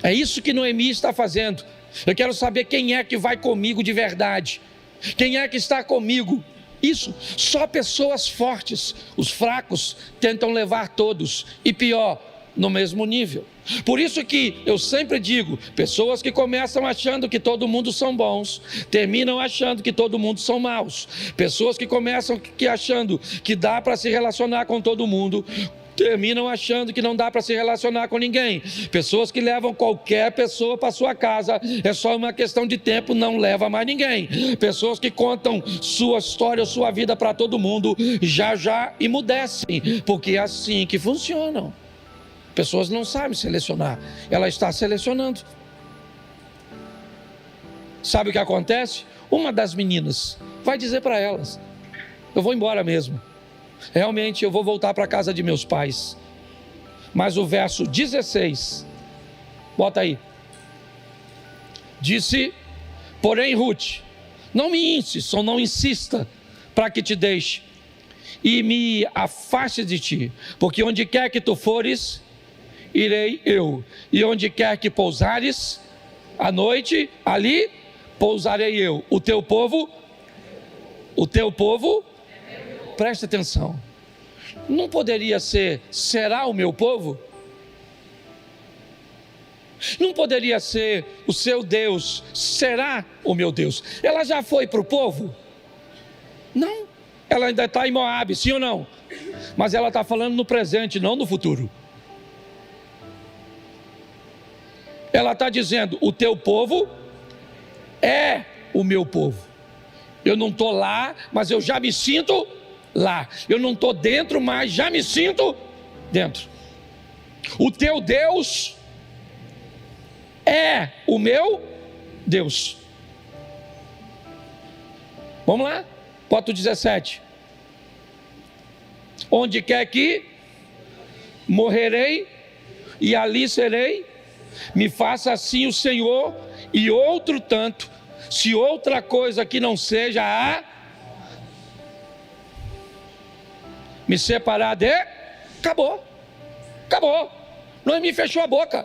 É isso que Noemi está fazendo. Eu quero saber quem é que vai comigo de verdade. Quem é que está comigo? Isso, só pessoas fortes. Os fracos tentam levar todos. E pior, no mesmo nível. Por isso que eu sempre digo, pessoas que começam achando que todo mundo são bons, terminam achando que todo mundo são maus. Pessoas que começam achando que dá para se relacionar com todo mundo, terminam achando que não dá para se relacionar com ninguém. Pessoas que levam qualquer pessoa para sua casa, é só uma questão de tempo, não leva mais ninguém. Pessoas que contam sua história, sua vida para todo mundo, já emudecem, porque é assim que funcionam. Pessoas não sabem selecionar, ela está selecionando. Sabe o que acontece? Uma das meninas vai dizer para elas: eu vou embora mesmo, realmente eu vou voltar para a casa de meus pais. Mas o verso 16, bota aí, disse, porém Ruth, não me insista ou não insista para que te deixe e me afaste de ti, porque onde quer que tu fores, irei eu, e onde quer que pousares à noite, ali pousarei eu. O teu povo, presta atenção, não poderia ser, será o meu povo? Não poderia ser o seu Deus, será o meu Deus? Ela já foi para o povo? Não, ela ainda está em Moabe, sim ou não? Mas ela está falando no presente, não no futuro. Ela está dizendo, o teu povo é o meu povo. Eu não estou lá, mas eu já me sinto lá. Eu não estou dentro, mas já me sinto dentro. O teu Deus é o meu Deus. Vamos lá, bota o 17. Onde quer que morrerei e ali serei, me faça assim o Senhor, e outro tanto, se outra coisa que não seja a me separar de... Acabou. Noemi fechou a boca.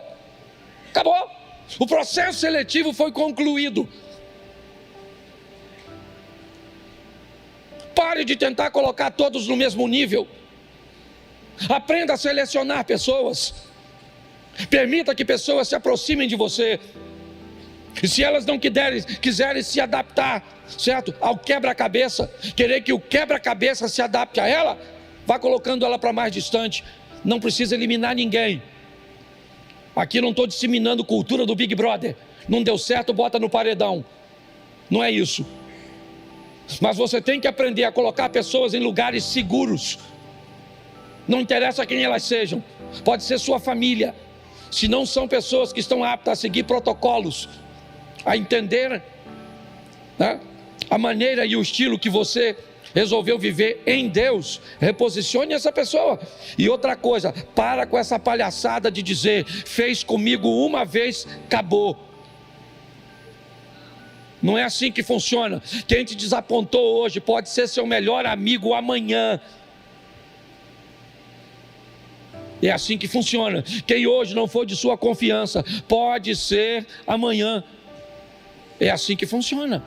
Acabou. O processo seletivo foi concluído. Pare de tentar colocar todos no mesmo nível. Aprenda a selecionar pessoas. Permita que pessoas se aproximem de você. E se elas não quiserem se adaptar, certo, ao quebra-cabeça, querer que o quebra-cabeça se adapte a ela, vá colocando ela para mais distante. Não precisa eliminar ninguém. Aqui não estou disseminando cultura do Big Brother. Não deu certo, bota no paredão. Não é isso. Mas você tem que aprender a colocar pessoas em lugares seguros. Não interessa quem elas sejam. Pode ser sua família. Se não são pessoas que estão aptas a seguir protocolos, a entender, né, a maneira e o estilo que você resolveu viver em Deus, reposicione essa pessoa. E outra coisa, para com essa palhaçada de dizer, fez comigo uma vez, acabou. Não é assim que funciona. Quem te desapontou hoje pode ser seu melhor amigo amanhã. É assim que funciona. Quem hoje não for de sua confiança, pode ser amanhã. É assim que funciona.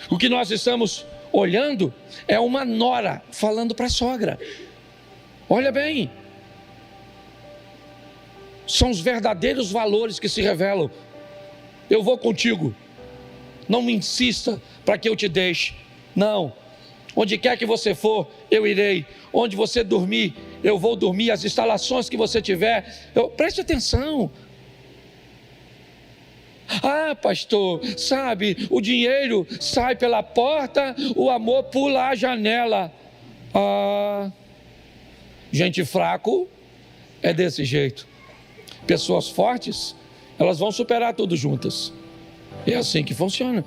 O que nós estamos olhando é uma nora falando para a sogra. Olha bem. São os verdadeiros valores que se revelam. Eu vou contigo. Não me insista para que eu te deixe. Não. Onde quer que você for, eu irei. Onde você dormir, eu vou dormir. As instalações que você tiver, preste atenção. Ah, pastor, sabe, o dinheiro sai pela porta, o amor pula a janela. Ah, gente fraco é desse jeito. Pessoas fortes, elas vão superar tudo juntas. É assim que funciona.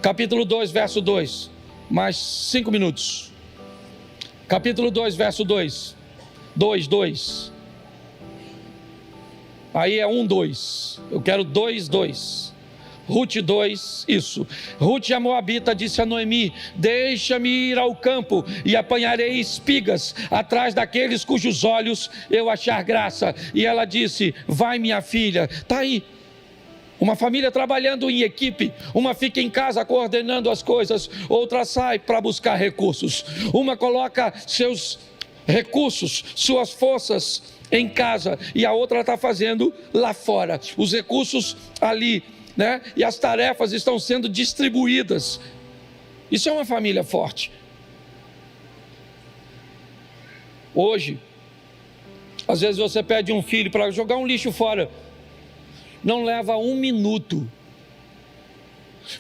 Capítulo 2, verso 2. Mais 5 minutos. Capítulo 2, verso 2. 2. Aí é 1, 2. Eu quero 2, 2. Ruth 2, isso. Ruth a Moabita disse a Noemi: deixa-me ir ao campo e apanharei espigas atrás daqueles cujos olhos eu achar graça. E ela disse: vai, minha filha. Está aí. Uma família trabalhando em equipe. Uma fica em casa coordenando as coisas, outra sai para buscar recursos. Uma coloca seus recursos, suas forças em casa, e a outra está fazendo lá fora. Os recursos ali, né? E as tarefas estão sendo distribuídas. Isso é uma família forte. Hoje, às vezes você pede um filho para jogar um lixo fora, não leva 1 minuto.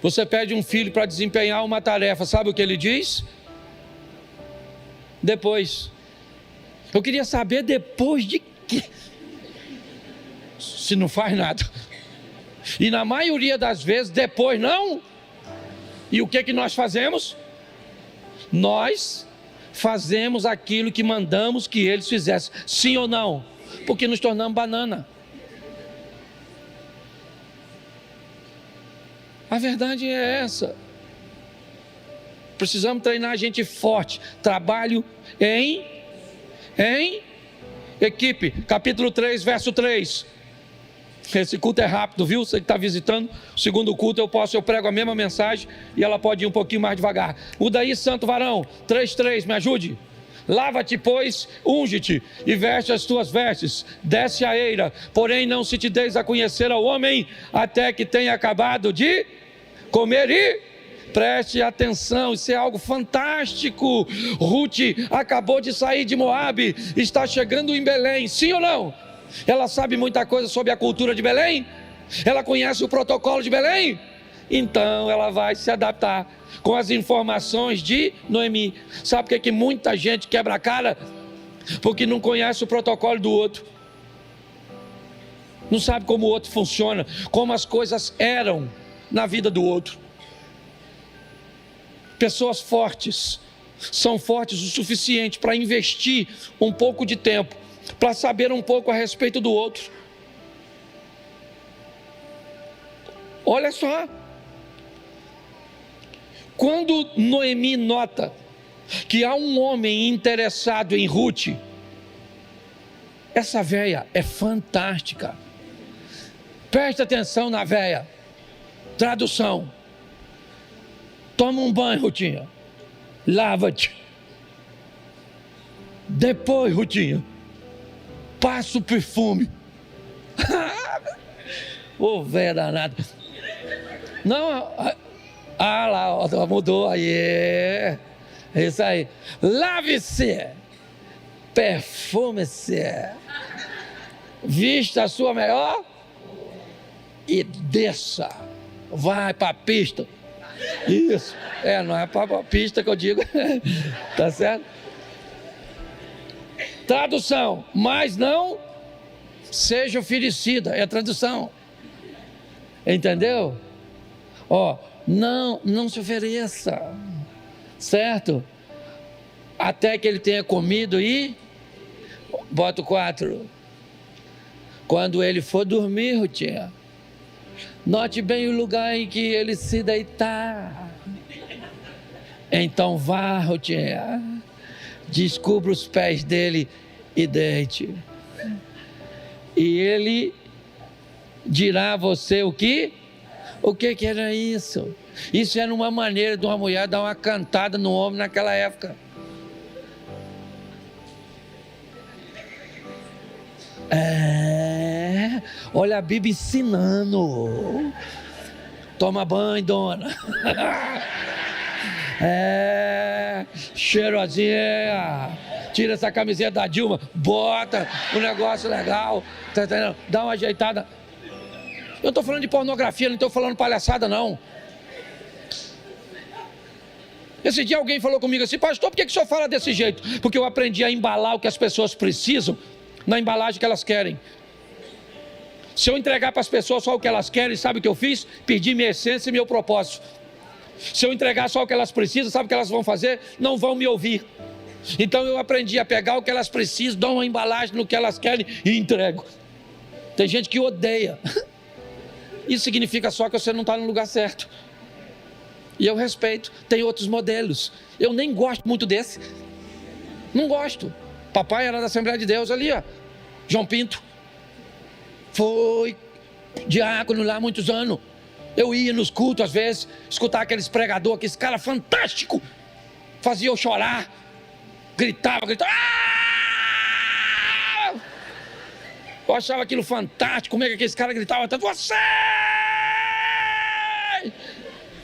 Você pede um filho para desempenhar uma tarefa, sabe o que ele diz? Depois. Eu queria saber depois de quê? Se não faz nada. E na maioria das vezes, depois não. E o que nós fazemos? Nós fazemos aquilo que mandamos que eles fizessem. Sim ou não? Porque nos tornamos banana. A verdade é essa. Precisamos treinar gente forte. Trabalho em equipe. Capítulo 3, verso 3. Esse culto é rápido, viu? Você que está visitando o segundo culto, eu prego a mesma mensagem e ela pode ir um pouquinho mais devagar. Muda aí, santo varão. 3:3, me ajude. Lava-te, pois, unge-te e veste as tuas vestes, desce a eira, porém não se te deis a conhecer ao homem até que tenha acabado de comer. E preste atenção, isso é algo fantástico. Ruth acabou de sair de Moabe, está chegando em Belém, sim ou não? Ela sabe muita coisa sobre a cultura de Belém? Ela conhece o protocolo de Belém? Então ela vai se adaptar com as informações de Noemi. Sabe por que muita gente quebra a cara? Porque não conhece o protocolo do outro. Não sabe como o outro funciona, como as coisas eram na vida do outro. Pessoas fortes são fortes o suficiente para investir um pouco de tempo, para saber um pouco a respeito do outro. Olha só. Quando Noemi nota que há um homem interessado em Ruth, essa véia é fantástica. Preste atenção na véia. Tradução. Toma um banho, Rutinha. Lava-te. Depois, Rutinha, passa o perfume. Ô, véia danada. Não, lá, mudou. Aí, é isso aí. Lave-se. Perfume-se. Vista a sua melhor e desça. Vai para a pista. Isso. Não é para a pista que eu digo. Tá certo? Tradução. Mas não seja oferecida. É a tradução. Entendeu? Não se ofereça, certo? Até que ele tenha comido e... Bota o 4. Quando ele for dormir, Rutinha, note bem o lugar em que ele se deitar. Então vá, Rutinha, descubra os pés dele e deite. E ele dirá a você o que? O que era isso? Isso era uma maneira de uma mulher dar uma cantada no homem naquela época. Olha a Bíblia ensinando. Toma banho, dona. Cheirosinha. Tira essa camiseta da Dilma, bota um negócio legal, tá entendendo? Dá uma ajeitada. Eu estou falando de pornografia, não estou falando palhaçada, não. Esse dia alguém falou comigo assim: pastor, por que o senhor fala desse jeito? Porque eu aprendi a embalar o que as pessoas precisam na embalagem que elas querem. Se eu entregar para as pessoas só o que elas querem, sabe o que eu fiz? Perdi minha essência e meu propósito. Se eu entregar só o que elas precisam, sabe o que elas vão fazer? Não vão me ouvir. Então eu aprendi a pegar o que elas precisam, dar uma embalagem no que elas querem e entrego. Tem gente que odeia. Isso significa só que você não está no lugar certo. E eu respeito. Tem outros modelos. Eu nem gosto muito desse. Não gosto. Papai era da Assembleia de Deus ali, ó. João Pinto. Foi diácono lá há muitos anos. Eu ia nos cultos às vezes, escutar aqueles pregadores, aqueles cara fantástico. Fazia eu chorar. Gritava. Ah! Eu achava aquilo fantástico. Como é que aqueles caras gritavam tanto? Você!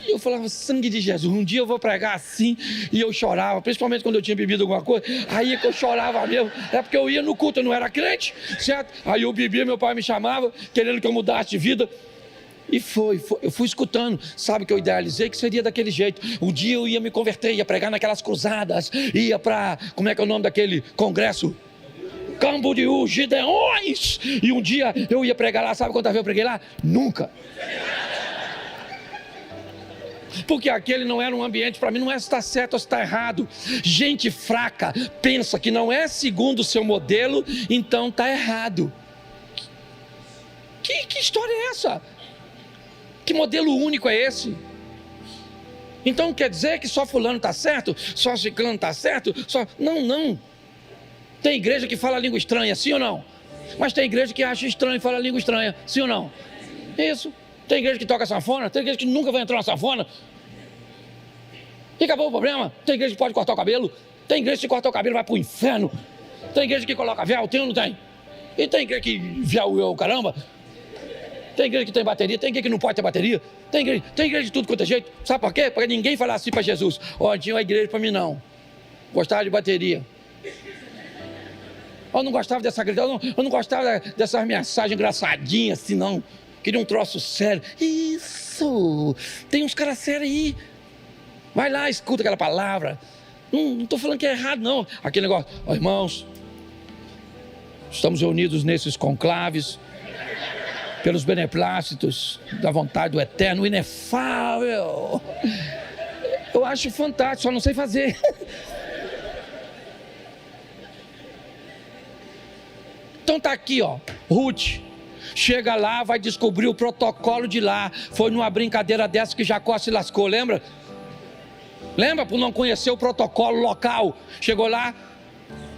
E eu falava: sangue de Jesus, um dia eu vou pregar assim. E eu chorava, principalmente quando eu tinha bebido alguma coisa. Aí é que eu chorava mesmo. É porque eu ia no culto, eu não era crente, certo? Aí eu bebia, meu pai me chamava, querendo que eu mudasse de vida. E eu fui escutando. Sabe que eu idealizei que seria daquele jeito. Um dia eu ia me converter, ia pregar naquelas cruzadas, ia para, como é que é o nome daquele congresso? Camboriú, Gideões. E um dia eu ia pregar lá. Sabe quantas vezes eu preguei lá? Nunca. Porque aquele não era um ambiente para mim. Não é se está certo ou se está errado. Gente fraca pensa que não é segundo o seu modelo, então está errado. Que história é essa? Que modelo único é esse? Então quer dizer que só fulano está certo? Só ciclano está certo? Não. Tem igreja que fala língua estranha, sim ou não? Mas tem igreja que acha estranho e fala língua estranha, sim ou não? Isso. Tem igreja que toca sanfona, tem igreja que nunca vai entrar na sanfona. E acabou o problema. Tem igreja que pode cortar o cabelo. Tem igreja que corta o cabelo vai para o inferno. Tem igreja que coloca véu, tem ou não tem? E tem igreja que véu é o caramba. Tem igreja que tem bateria, tem igreja que não pode ter bateria. Tem igreja de tudo quanto é jeito. Sabe por quê? Porque ninguém fala assim para Jesus: ó, tinha uma igreja para mim não. Gostava de bateria. Eu não gostava dessa igreja, eu não gostava dessas mensagens engraçadinhas assim não. Queria um troço sério. Isso! Tem uns caras sérios aí. Vai lá, escuta aquela palavra. Não estou falando que é errado não. Aquele negócio: ó, irmãos, estamos reunidos nesses conclaves pelos beneplácitos da vontade do eterno, inefável. Eu acho fantástico, só não sei fazer. Então tá aqui, ó, Ruth. Chega lá, vai descobrir o protocolo de lá. Foi numa brincadeira dessa que Jacó se lascou, lembra? Lembra? Por não conhecer o protocolo local. Chegou lá,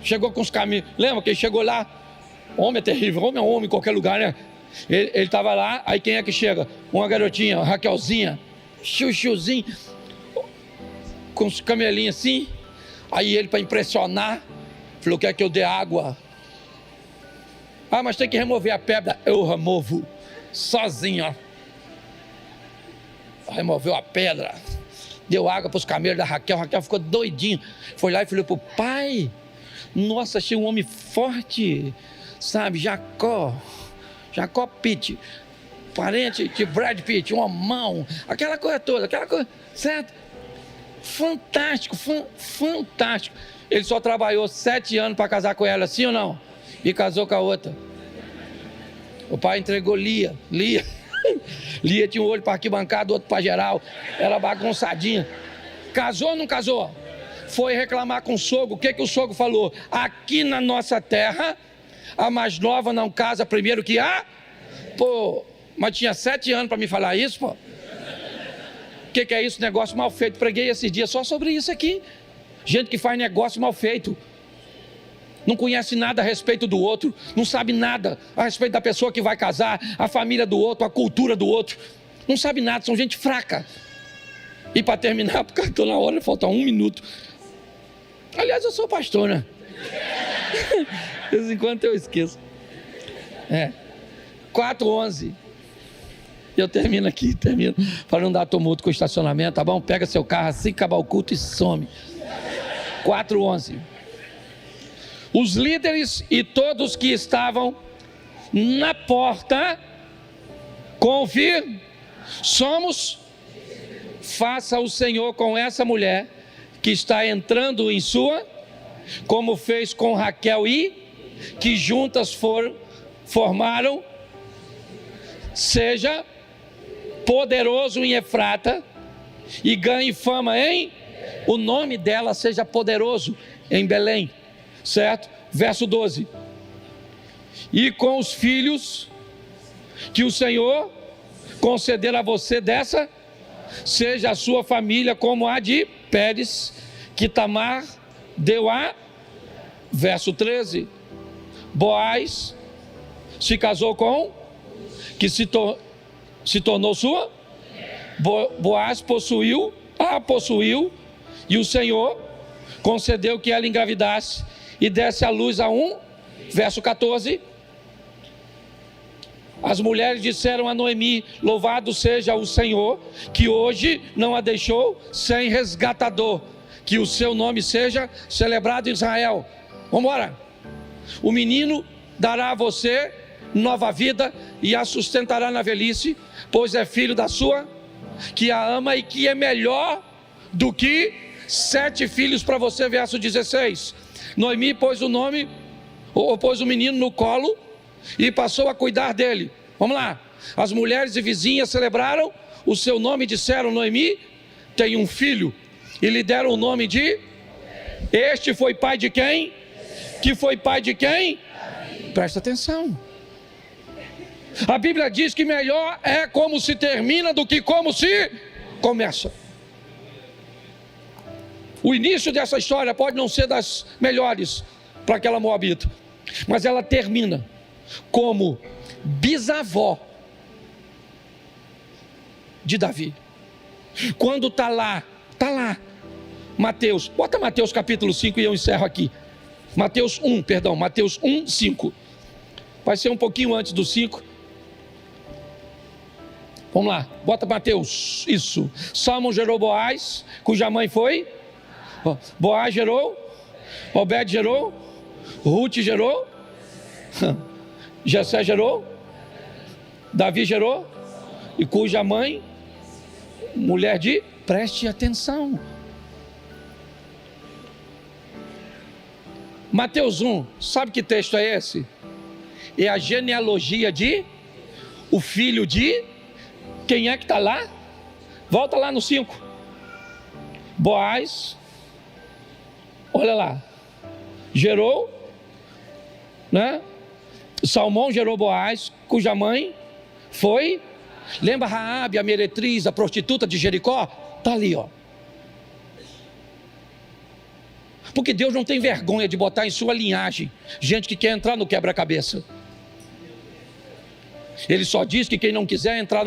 chegou com os caminhos. Lembra que ele chegou lá? Homem é terrível, homem é homem em qualquer lugar, né? Ele estava lá, aí quem é que chega? Uma garotinha, uma Raquelzinha, chuchuzinho, com os camelinhos assim. Aí ele, para impressionar, falou: quer que eu dê água? Ah, mas tem que remover a pedra. Eu removo, sozinho, ó. Removeu a pedra, deu água para os camelos da Raquel. Raquel ficou doidinho. Foi lá e falou pro pai: nossa, achei um homem forte, sabe, Jacó Pitt, parente de Brad Pitt, uma mão, aquela coisa toda, certo? Fantástico, fantástico. Ele só trabalhou 7 anos para casar com ela, sim ou não? E casou com a outra. O pai entregou Lia. Lia tinha um olho para arquibancada, outro para geral. Era bagunçadinha. Casou ou não casou? Foi reclamar com o sogro. O que o sogro falou? Aqui na nossa terra, a mais nova não casa primeiro que a... Pô, mas tinha 7 anos para me falar isso, pô. O que é isso? Negócio mal feito. Preguei esses dias só sobre isso aqui. Gente que faz negócio mal feito. Não conhece nada a respeito do outro. Não sabe nada a respeito da pessoa que vai casar, a família do outro, a cultura do outro. Não sabe nada, são gente fraca. E para terminar, porque estou na hora, falta 1 minuto. Aliás, eu sou pastor, né? De vez em quando eu esqueço. 4:11. Eu termino aqui, para não dar tumulto com o estacionamento, tá bom? Pega seu carro assim que acabar o culto e some. 4:11. Os líderes e todos que estavam na porta, faça o Senhor com essa mulher que está entrando em sua, como fez com Raquel e que juntas formaram, seja poderoso em Efrata e ganhe fama o nome dela seja poderoso em Belém, certo? Verso 12. E com os filhos que o Senhor conceder a você dessa, seja a sua família como a de Pérez, que Tamar deu a... Verso 13. Boaz se casou com, que se tornou sua. Boaz possuiu, e o Senhor concedeu que ela engravidasse e desse à luz a um. Verso 14. As mulheres disseram a Noemi: louvado seja o Senhor, que hoje não a deixou sem resgatador, que o seu nome seja celebrado em Israel. Vamos embora. O menino dará a você nova vida e a sustentará na velhice, pois é filho da sua, que a ama e que é melhor do que 7 filhos para você. Verso 16. Noemi pôs o menino no colo e passou a cuidar dele. Vamos lá. As mulheres e vizinhas celebraram o seu nome e disseram: Noemi tem um filho, e lhe deram o nome de... Este foi pai de quem? Que foi pai de quem? Presta atenção. A Bíblia diz que melhor é como se termina do que como se começa. O início dessa história pode não ser das melhores para aquela moabita, mas ela termina como bisavó de Davi. Quando está lá, Mateus, bota Mateus capítulo 5 e eu encerro aqui. Mateus 1, 5. Vai ser um pouquinho antes do 5. Vamos lá, bota Mateus, isso. Salmão gerou Boaz, cuja mãe foi... Boaz gerou, Obed gerou, Ruth gerou, Jessé gerou, Davi gerou, e cuja mãe, mulher de... Preste atenção. Mateus 1, sabe que texto é esse? É a genealogia de... o filho de... Quem é que está lá? Volta lá no 5. Boaz... Olha lá, gerou, né? Salmão gerou Boaz, cuja mãe foi... Lembra Raabe, a meretriz, a prostituta de Jericó? Está ali, ó. Porque Deus não tem vergonha de botar em sua linhagem gente que quer entrar no quebra-cabeça. Ele só diz que quem não quiser entrar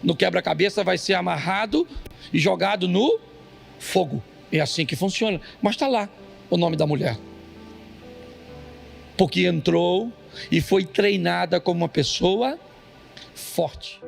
no quebra-cabeça vai ser amarrado e jogado no fogo. É assim que funciona. Mas está lá o nome da mulher, porque entrou e foi treinada como uma pessoa forte.